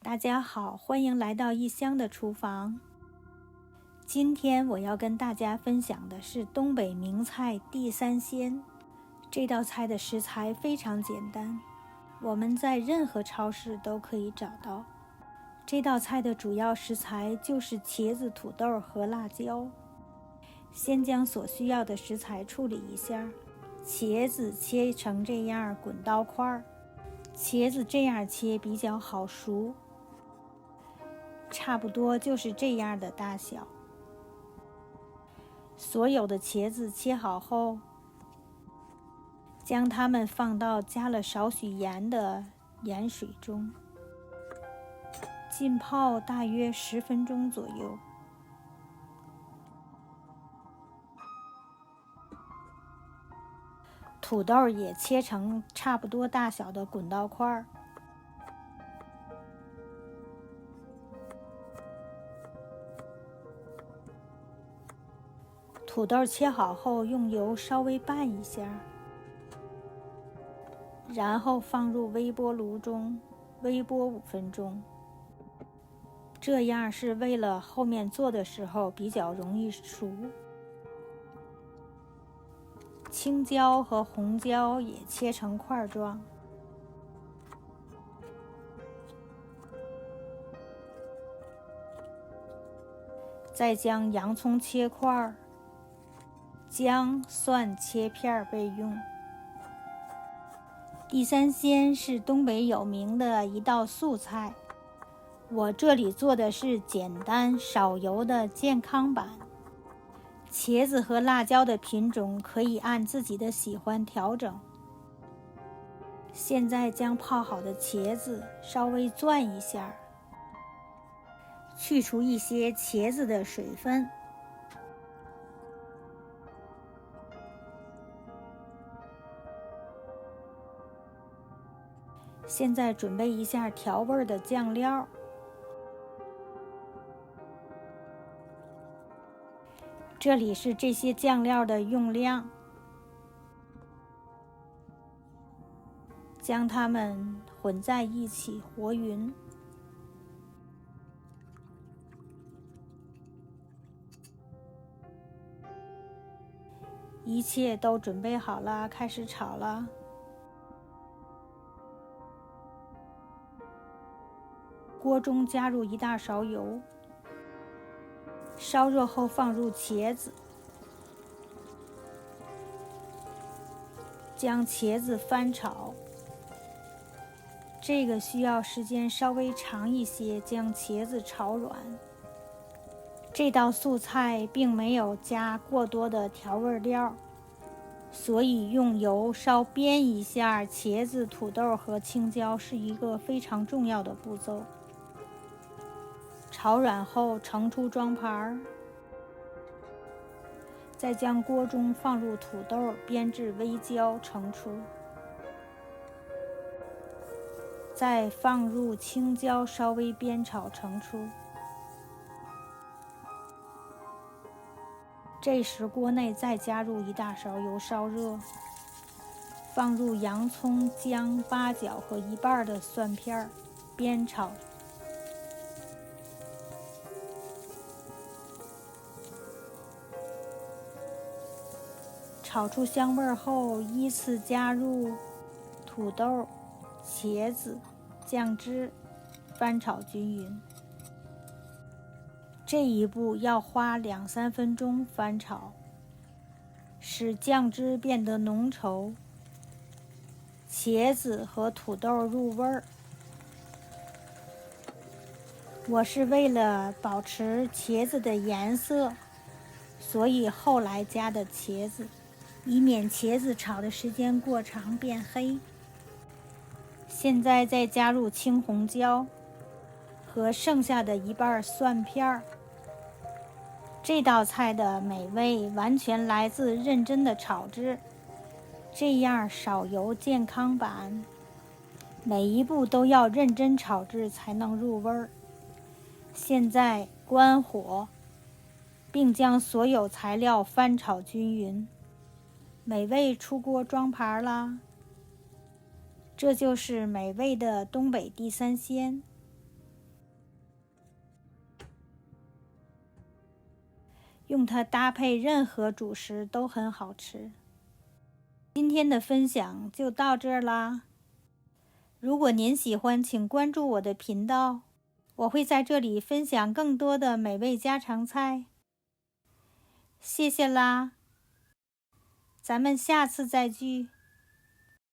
大家好，欢迎来到异乡的厨房。今天我要跟大家分享的是东北名菜地三鲜。这道菜的食材非常简单，我们在任何超市都可以找到。这道菜的主要食材就是茄子、土豆和辣椒。先将所需要的食材处理一下。茄子切成这样滚刀块，茄子这样切比较好熟，差不多就是这样的大小。所有的茄子切好后，将它们放到加了少许盐的盐水中，浸泡大约10分钟左右。土豆也切成差不多大小的滚刀块。土豆切好后，用油稍微拌一下，然后放入微波炉中微波5分钟。这样是为了后面做的时候比较容易熟。青椒和红椒也切成块状。再将洋葱切块，姜、蒜切片备用。地三鲜是东北有名的一道素菜，我这里做的是简单少油的健康版。茄子和辣椒的品种可以按自己的喜欢调整。现在将泡好的茄子稍微攥一下，去除一些茄子的水分。现在准备一下调味的酱料。这里是这些酱料的用量，将它们混在一起和匀。一切都准备好了，开始炒了。锅中加入1大勺油，烧热后放入茄子，将茄子翻炒。这个需要时间稍微长一些，将茄子炒软。这道素菜并没有加过多的调味料，所以用油稍煸一下茄子、土豆和青椒是一个非常重要的步骤。炒软后盛出装盘，再将锅中放入土豆煸至微焦盛出，再放入青椒稍微煸炒盛出。这时锅内再加入1大勺油烧热，放入洋葱、姜、八角和1半的蒜片煸炒。炒出香味后，依次加入土豆、茄子、酱汁，翻炒均匀。这一步要花2-3分钟翻炒，使酱汁变得浓稠，茄子和土豆入味儿。我是为了保持茄子的颜色，所以后来加的茄子，以免茄子炒的时间过长变黑。现在再加入青红椒和剩下的1半蒜片。这道菜的美味完全来自认真的炒制，这样少油健康版，每一步都要认真炒制才能入味儿。现在关火，并将所有材料翻炒均匀，美味出锅装盘啦。这就是美味的东北地三鲜。用它搭配任何主食都很好吃。今天的分享就到这儿啦。如果您喜欢，请关注我的频道，我会在这里分享更多的美味家常菜。谢谢啦，咱们下次再聚。